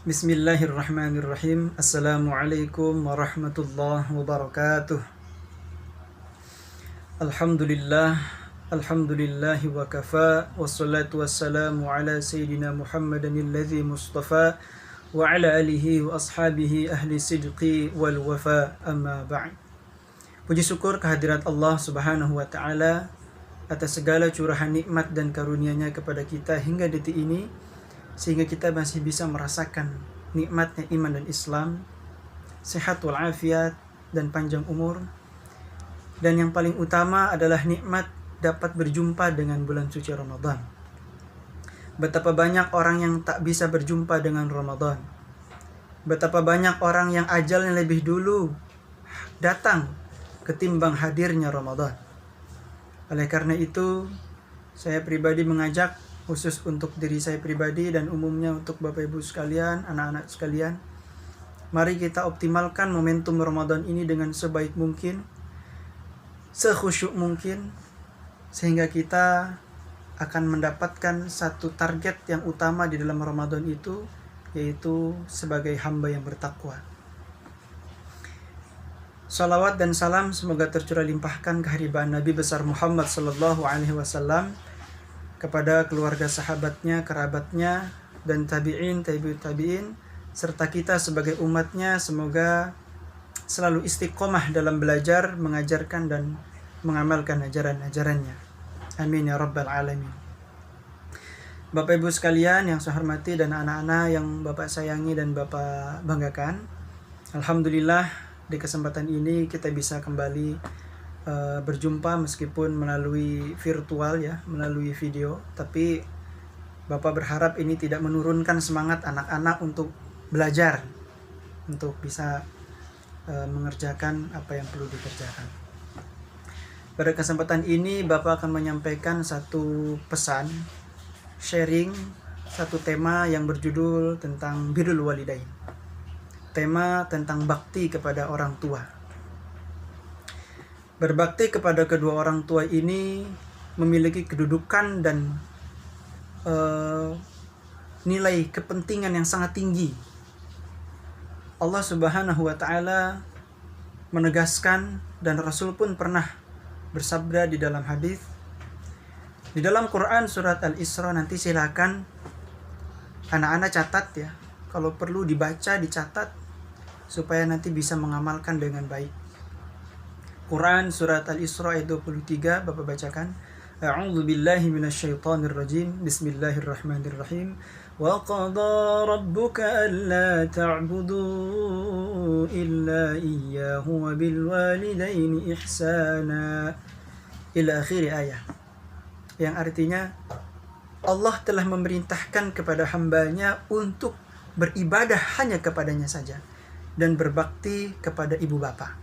Bismillahirrahmanirrahim. Assalamualaikum warahmatullahi wabarakatuh. Alhamdulillahi wa kafa. Wassalatu wassalamu ala sayyidina Muhammadin alladhi mustafa wa ala alihi wa ashabihi ahli sidqi wal wafa, amma ba'd. Puji syukur kehadirat Allah subhanahu wa ta'ala atas segala curahan nikmat dan karunia-Nya kepada kita hingga detik ini, sehingga kita masih bisa merasakan nikmatnya iman dan Islam, sehat walafiat dan panjang umur. Dan yang paling utama adalah nikmat dapat berjumpa dengan bulan suci Ramadan. Betapa banyak orang yang tak bisa berjumpa dengan Ramadan. Betapa banyak orang yang ajalnya lebih dulu datang ketimbang hadirnya Ramadan. Oleh karena itu, saya pribadi mengajak, khusus untuk diri saya pribadi dan umumnya untuk Bapak Ibu sekalian, anak-anak sekalian, mari kita optimalkan momentum Ramadan ini dengan sebaik mungkin, sekhusyuk mungkin, sehingga kita akan mendapatkan satu target yang utama di dalam Ramadan itu, yaitu sebagai hamba yang bertakwa. Salawat dan salam semoga tercurah limpahkan kehadiran Nabi besar Muhammad sallallahu alaihi wasallam kepada keluarga, sahabatnya, kerabatnya, dan tabi'in, tabi'in, serta kita sebagai umatnya. Semoga selalu istiqomah dalam belajar, mengajarkan, dan mengamalkan ajaran-ajarannya. Amin ya rabbal alamin. Bapak Ibu sekalian yang saya hormati dan anak-anak yang Bapak sayangi dan Bapak banggakan, alhamdulillah di kesempatan ini kita bisa kembali berjumpa meskipun melalui virtual ya, melalui video. Tapi Bapak berharap ini tidak menurunkan semangat anak-anak untuk belajar, untuk bisa mengerjakan apa yang perlu dikerjakan. Pada kesempatan ini Bapak akan menyampaikan satu pesan, sharing satu tema yang berjudul tentang birrul walidain. Tema tentang bakti kepada orang tua. Berbakti kepada kedua orang tua ini memiliki kedudukan dan nilai kepentingan yang sangat tinggi. Allah Subhanahu wa ta'ala menegaskan, dan Rasul pun pernah bersabda di dalam hadis. Di dalam Quran surat Al-Isra, nanti silakan anak-anak catat ya. Kalau perlu dibaca, dicatat, supaya nanti bisa mengamalkan dengan baik. Quran surat Al-Isra ayat 23, Bapak bacakan. A'udzu billahi minasyaitonir rajim. Bismillahirrahmanirrahim. Wa qada rabbuka alla ta'budu illa iyyahu wa bil walidaini ihsana. Ila akhir ayat. Yang artinya Allah telah memerintahkan kepada hambanya untuk beribadah hanya kepadanya saja dan berbakti kepada ibu bapa.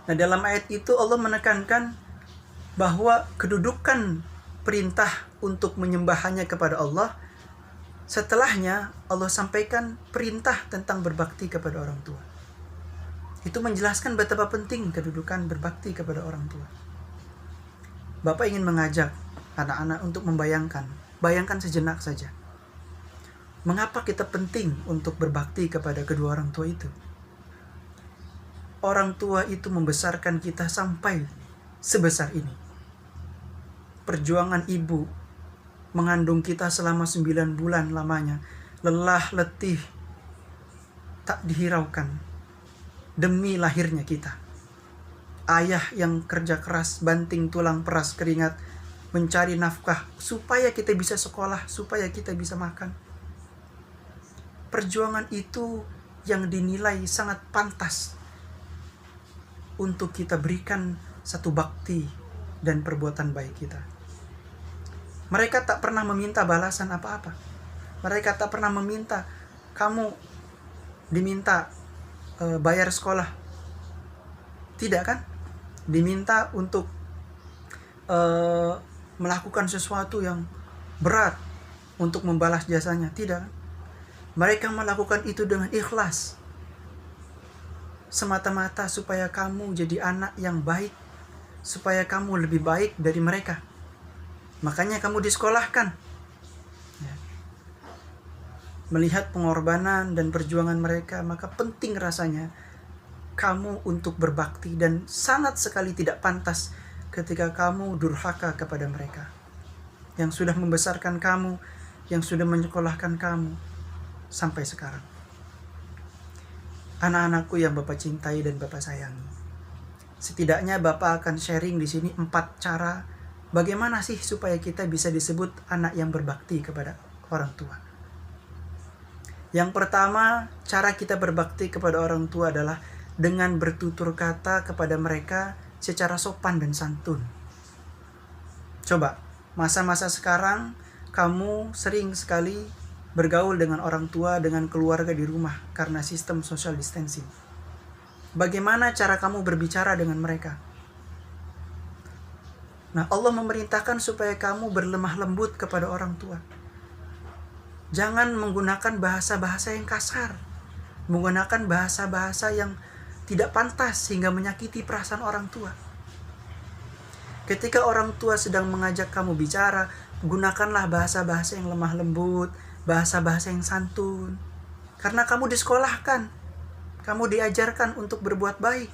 Nah, dalam ayat itu Allah menekankan bahwa kedudukan perintah untuk menyembah hanya kepada Allah, setelahnya Allah sampaikan perintah tentang berbakti kepada orang tua. Itu menjelaskan betapa penting kedudukan berbakti kepada orang tua. Bapak ingin mengajak anak-anak untuk bayangkan sejenak saja. Mengapa kita penting untuk berbakti kepada kedua orang tua itu? Orang tua itu membesarkan kita sampai sebesar ini. Perjuangan ibu mengandung kita selama 9 bulan lamanya, lelah letih tak dihiraukan demi lahirnya kita. Ayah yang kerja keras, banting tulang peras keringat, mencari nafkah supaya kita bisa sekolah, supaya kita bisa makan. Perjuangan itu yang dinilai sangat pantas untuk kita berikan satu bakti dan perbuatan baik kita. Mereka tak pernah meminta balasan apa-apa. Mereka tak pernah meminta kamu diminta bayar sekolah. Tidak kan? Diminta untuk melakukan sesuatu yang berat untuk membalas jasanya. Tidak kan? Mereka melakukan itu dengan ikhlas, semata-mata supaya kamu jadi anak yang baik, supaya kamu lebih baik dari mereka. Makanya kamu disekolahkan. melihat pengorbanan dan perjuangan mereka, maka penting rasanya kamu untuk berbakti, dan sangat sekali tidak pantas ketika kamu durhaka kepada mereka yang sudah membesarkan kamu, yang sudah menyekolahkan kamu sampai sekarang. Anak-anakku yang Bapak cintai dan Bapak sayangi, setidaknya Bapak akan sharing di sini 4 cara bagaimana sih supaya kita bisa disebut anak yang berbakti kepada orang tua. Yang pertama, cara kita berbakti kepada orang tua adalah dengan bertutur kata kepada mereka secara sopan dan santun. Coba, masa-masa sekarang kamu sering sekali bergaul dengan orang tua, dengan keluarga di rumah karena sistem social distancing. Bagaimana cara kamu berbicara dengan mereka? Nah, Allah memerintahkan supaya kamu berlemah lembut kepada orang tua. Jangan menggunakan bahasa-bahasa yang kasar, menggunakan bahasa-bahasa yang tidak pantas sehingga menyakiti perasaan orang tua. Ketika orang tua sedang mengajak kamu bicara, gunakanlah bahasa-bahasa yang lemah lembut, bahasa-bahasa yang santun. Karena kamu disekolahkan, kamu diajarkan untuk berbuat baik.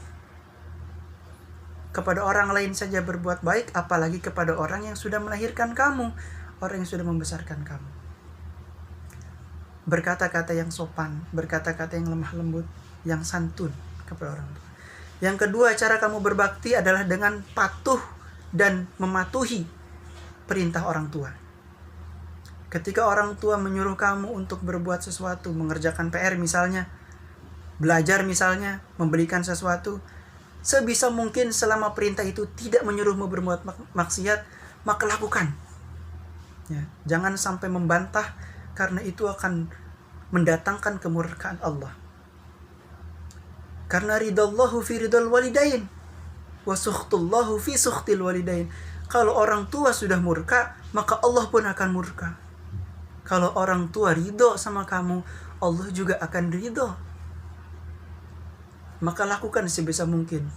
Kepada orang lain saja berbuat baik, apalagi kepada orang yang sudah melahirkan kamu, orang yang sudah membesarkan kamu. Berkata-kata yang sopan, berkata-kata yang lemah lembut, yang santun kepada orang tua. Yang kedua, cara kamu berbakti adalah dengan patuh dan mematuhi perintah orang tua. Ketika orang tua menyuruh kamu untuk berbuat sesuatu, mengerjakan PR misalnya, belajar misalnya, memberikan sesuatu, sebisa mungkin selama perintah itu tidak menyuruhmu berbuat maksiat, maka lakukan. Ya, jangan sampai membantah, karena itu akan mendatangkan kemurkaan Allah. Karena ridallahu fi ridal walidain wa sukhtullahu fi sukhtil walidain. Kalau orang tua sudah murka, maka Allah pun akan murka. Kalau orang tua ridho sama kamu, Allah juga akan ridho. Maka lakukan sebisa mungkin.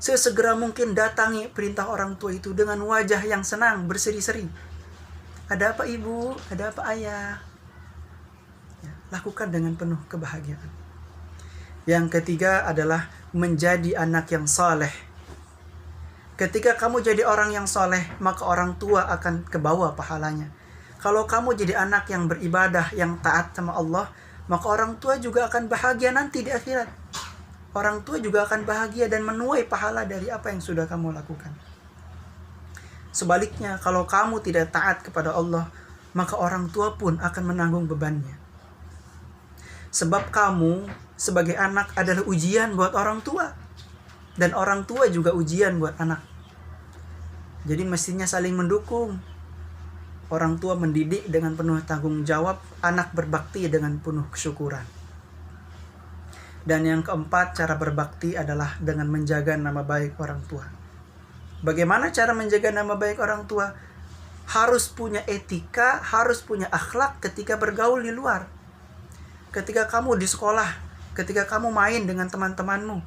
Sesegera mungkin datangi perintah orang tua itu dengan wajah yang senang, berseri-seri. Ada apa ibu? Ada apa ayah? Ya, lakukan dengan penuh kebahagiaan. Yang ketiga adalah menjadi anak yang saleh. Ketika kamu jadi orang yang saleh, maka orang tua akan kebawa pahalanya. Kalau kamu jadi anak yang beribadah, yang taat sama Allah, maka orang tua juga akan bahagia nanti di akhirat. Orang tua juga akan bahagia dan menuai pahala dari apa yang sudah kamu lakukan. Sebaliknya, kalau kamu tidak taat kepada Allah, maka orang tua pun akan menanggung bebannya. Sebab kamu sebagai anak adalah ujian buat orang tua. Dan orang tua juga ujian buat anak. Jadi mestinya saling mendukung. Orang tua mendidik dengan penuh tanggung jawab, anak berbakti dengan penuh kesyukuran. Dan yang keempat, cara berbakti adalah dengan menjaga nama baik orang tua. Bagaimana cara menjaga nama baik orang tua? Harus punya etika, harus punya akhlak ketika bergaul di luar. Ketika kamu di sekolah, ketika kamu main dengan teman-temanmu,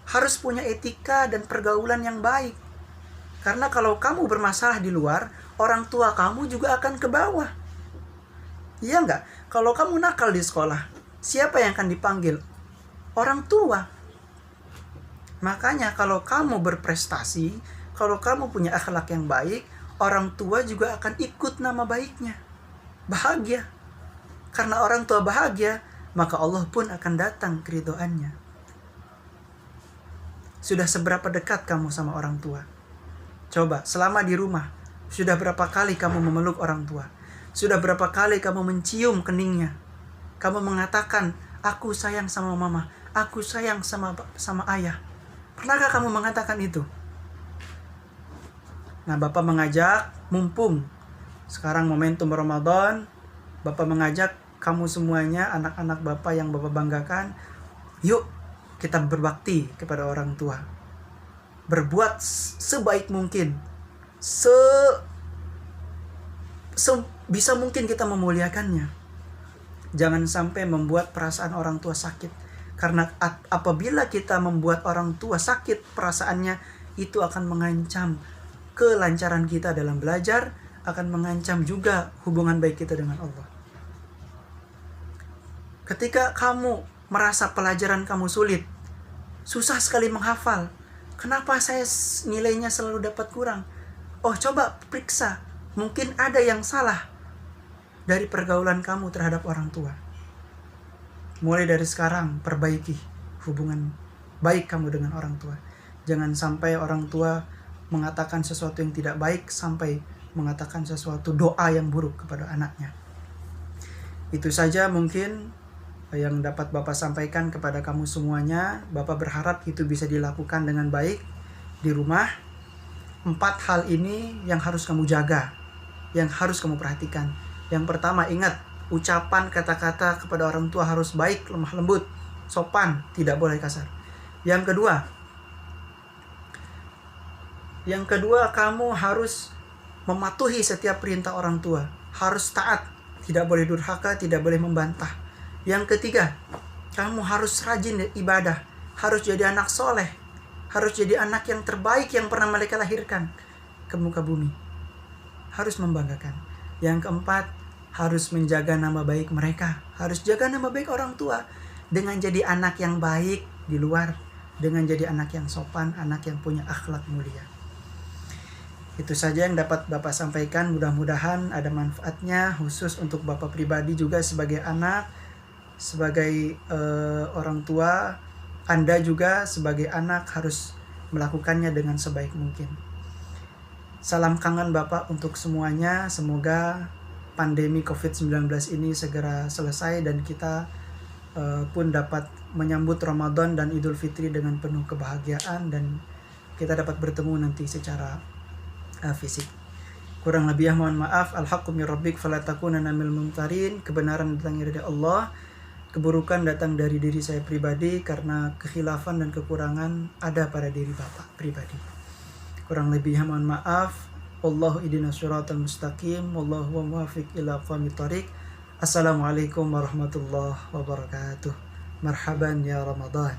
harus punya etika dan pergaulan yang baik. Karena kalau kamu bermasalah di luar, orang tua kamu juga akan ke bawah. Iya enggak? Kalau kamu nakal di sekolah, siapa yang akan dipanggil? Orang tua. Makanya kalau kamu berprestasi, kalau kamu punya akhlak yang baik, orang tua juga akan ikut nama baiknya. Bahagia. Karena orang tua bahagia, maka Allah pun akan datang keridhoannya. Sudah seberapa dekat kamu sama orang tua? Coba, selama di rumah, sudah berapa kali kamu memeluk orang tua? Sudah berapa kali kamu mencium keningnya? Kamu mengatakan, aku sayang sama mama, aku sayang sama ayah. Pernahkah kamu mengatakan itu? Nah, Bapak mengajak, mumpung sekarang momentum Ramadan, Bapak mengajak kamu semuanya, anak-anak Bapak yang Bapak banggakan, yuk kita berbakti kepada orang tua. Berbuat sebaik mungkin, bisa mungkin kita memuliakannya. Jangan sampai membuat perasaan orang tua sakit. Karena apabila kita membuat orang tua sakit perasaannya, itu akan mengancam kelancaran kita dalam belajar, akan mengancam juga hubungan baik kita dengan Allah. Ketika kamu merasa pelajaran kamu sulit, susah sekali menghafal, kenapa saya nilainya selalu dapat kurang? Oh, coba periksa, mungkin ada yang salah dari pergaulan kamu terhadap orang tua. Mulai dari sekarang, perbaiki hubungan baik kamu dengan orang tua. Jangan sampai orang tua mengatakan sesuatu yang tidak baik sampai mengatakan sesuatu doa yang buruk kepada anaknya. Itu saja mungkin yang dapat Bapak sampaikan kepada kamu semuanya. Bapak berharap itu bisa dilakukan dengan baik di rumah. 4 hal ini yang harus kamu jaga, yang harus kamu perhatikan. Yang pertama, ingat, ucapan kata-kata kepada orang tua harus baik, lemah lembut, sopan, tidak boleh kasar. Yang kedua, kamu harus mematuhi setiap perintah orang tua. Harus taat, tidak boleh durhaka, tidak boleh membantah. Yang ketiga, kamu harus rajin ibadah, harus jadi anak soleh, harus jadi anak yang terbaik yang pernah mereka lahirkan ke muka bumi. Harus membanggakan. Yang keempat, harus menjaga nama baik mereka, harus jaga nama baik orang tua dengan jadi anak yang baik di luar, dengan jadi anak yang sopan, anak yang punya akhlak mulia. Itu saja yang dapat Bapak sampaikan. Mudah-mudahan ada manfaatnya, khusus untuk Bapak pribadi juga sebagai anak, sebagai orang tua. Anda juga sebagai anak harus melakukannya dengan sebaik mungkin. Salam kangen Bapak untuk semuanya. Semoga pandemi COVID-19 ini segera selesai dan kita pun dapat menyambut Ramadan dan Idul Fitri dengan penuh kebahagiaan, dan kita dapat bertemu nanti secara fisik. Kurang lebih mohon maaf. Al-haqqu min rabbik fala takunanna minal mumtarin. Kebenaran datang dari Allah, keburukan datang dari diri saya pribadi karena kekhilafan dan kekurangan ada pada diri Bapak pribadi. Kurang lebih mohon maaf. Wallahu ihdinas siratal mustaqim, wallahu muwaffiq ila aqwamit thoriq. Assalamualaikum warahmatullahi wabarakatuh. Marhaban ya Ramadan.